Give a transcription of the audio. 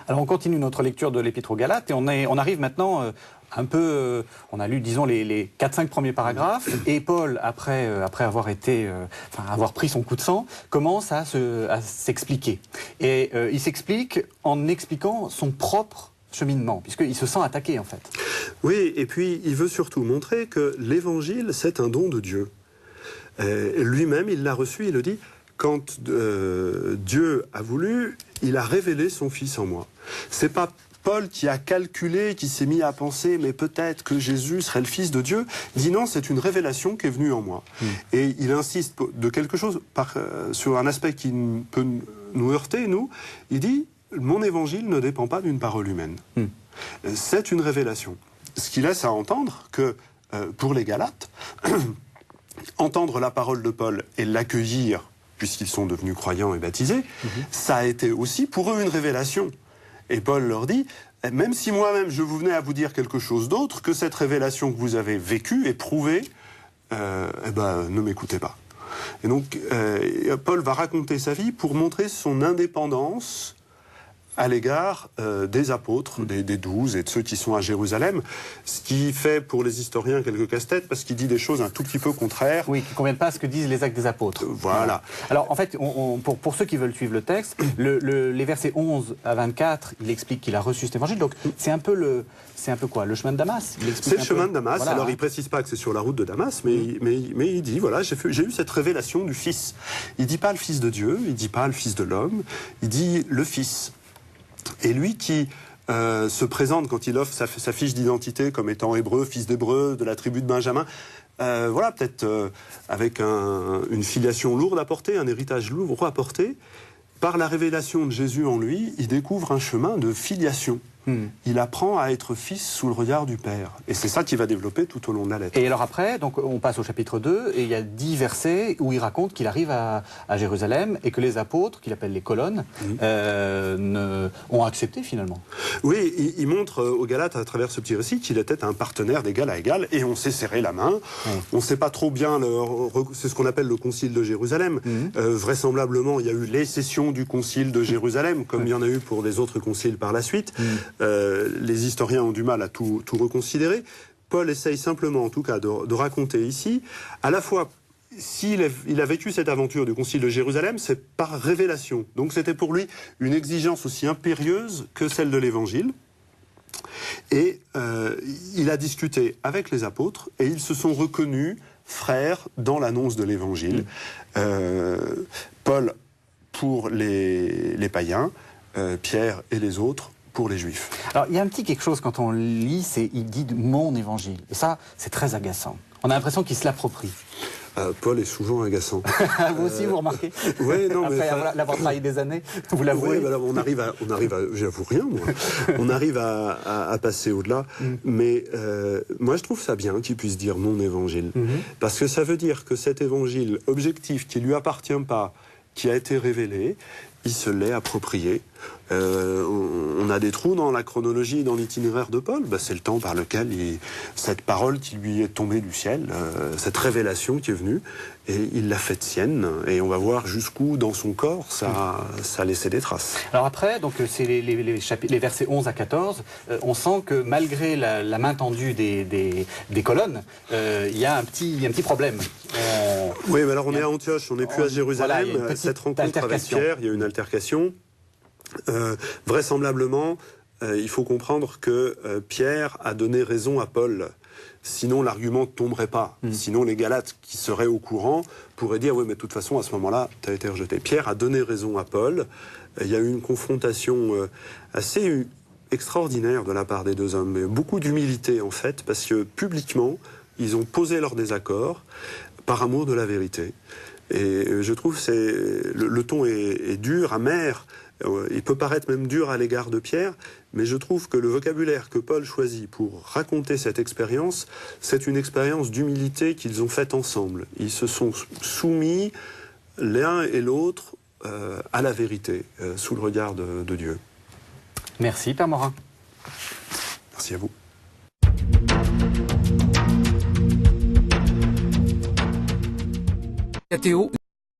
Alors on continue notre lecture de l'Épître aux Galates et on arrive maintenant on a lu, disons, les 4-5 premiers paragraphes, et Paul, après avoir pris son coup de sang, commence à s'expliquer. Et il s'explique en expliquant son propre cheminement, puisqu'il se sent attaqué, en fait. Oui, et puis il veut surtout montrer que l'évangile, c'est un don de Dieu. Lui-même, il l'a reçu, il le dit, quand Dieu a voulu, il a révélé son Fils en moi. C'est pas Paul qui a calculé, qui s'est mis à penser, mais peut-être que Jésus serait le Fils de Dieu. Il dit non, c'est une révélation qui est venue en moi. Et il insiste de quelque chose, sur un aspect qui peut nous heurter, nous. Il dit, mon évangile ne dépend pas d'une parole humaine. C'est une révélation. Ce qui laisse à entendre que, pour les Galates, entendre la parole de Paul et l'accueillir, puisqu'ils sont devenus croyants et baptisés, ça a été aussi pour eux une révélation. Et Paul leur dit, même si moi-même je vous venais à vous dire quelque chose d'autre, que cette révélation que vous avez vécue, éprouvée, ne m'écoutez pas. Et donc, Paul va raconter sa vie pour montrer son indépendance à l'égard des apôtres, des 12 et de ceux qui sont à Jérusalem, ce qui fait pour les historiens quelques casse-têtes, parce qu'il dit des choses un tout petit peu contraires. Oui, qui ne conviennent pas à ce que disent les Actes des Apôtres. Voilà. Alors, en fait, pour ceux qui veulent suivre le texte, les versets 11 à 24, il explique qu'il a reçu cet évangile, donc c'est un peu le chemin de Damas. C'est le chemin de Damas, voilà. Alors il ne précise pas que c'est sur la route de Damas, mais il dit, voilà, j'ai eu cette révélation du Fils. Il ne dit pas le Fils de Dieu, il ne dit pas le Fils de l'homme, il dit le Fils. Et lui qui se présente quand il offre sa fiche d'identité comme étant hébreu, fils d'hébreu, de la tribu de Benjamin, voilà, peut-être avec une filiation lourde à porter, un héritage lourd à porter, par la révélation de Jésus en lui, il découvre un chemin de filiation. Il apprend à être fils sous le regard du Père. Et c'est ça qu'il va développer tout au long de la lettre. Et alors après, donc, on passe au chapitre 2, et il y a 10 versets où il raconte qu'il arrive à Jérusalem et que les apôtres, qu'il appelle les colonnes, ont accepté finalement. Oui, il montre aux Galates, à travers ce petit récit, qu'il était un partenaire d'égal à égal, et on s'est serré la main. On ne sait pas trop bien, c'est ce qu'on appelle le concile de Jérusalem. Vraisemblablement, il y a eu les sessions du concile de Jérusalem, comme il y en a eu pour les autres conciles par la suite. Les historiens ont du mal à tout reconsidérer. Paul essaye simplement, en tout cas, de raconter ici, à la fois, s'il a vécu cette aventure du concile de Jérusalem, c'est par révélation. Donc c'était pour lui une exigence aussi impérieuse que celle de l'évangile. Et il a discuté avec les apôtres, et ils se sont reconnus frères dans l'annonce de l'évangile. Paul pour les païens, Pierre et les autres pour les Juifs. Alors, il y a un petit quelque chose quand on lit, il dit « mon évangile ». Et ça, c'est très agaçant. On a l'impression qu'il se l'approprie. Paul est souvent agaçant. Vous aussi, vous remarquez? Oui, non, après l'avoir travaillé des années, vous l'avouez? Oui, on arrive à j'avoue rien, moi. On arrive à passer au-delà. Mais moi, je trouve ça bien qu'il puisse dire « mon évangile ». Parce que ça veut dire que cet évangile objectif qui ne lui appartient pas, qui a été révélé, il se l'est approprié. On a des trous dans la chronologie et dans l'itinéraire de Paul. C'est le temps par lequel cette parole qui lui est tombée du ciel, cette révélation qui est venue, et il l'a faite sienne. Et on va voir jusqu'où, dans son corps, ça a laissé des traces. Alors après, donc c'est les versets 11 à 14, on sent que malgré la main tendue des colonnes, il y a un petit problème. Oui, mais alors on est à Antioche, on n'est plus à Jérusalem. Voilà, cette rencontre avec Pierre, il y a une altercation. Vraisemblablement, il faut comprendre que Pierre a donné raison à Paul. Sinon, l'argument ne tomberait pas. Sinon, les Galates qui seraient au courant pourraient dire « oui, mais de toute façon, à ce moment-là, tu as été rejeté ». Pierre a donné raison à Paul. Il y a eu une confrontation assez extraordinaire de la part des deux hommes. Mais beaucoup d'humilité, en fait, parce que publiquement, ils ont posé leur désaccord par amour de la vérité. Et je trouve que le ton est dur, amer. Il peut paraître même dur à l'égard de Pierre, mais je trouve que le vocabulaire que Paul choisit pour raconter cette expérience, c'est une expérience d'humilité qu'ils ont faite ensemble. Ils se sont soumis l'un et l'autre à la vérité, sous le regard de Dieu. Merci, Père Morin. Merci à vous. Théo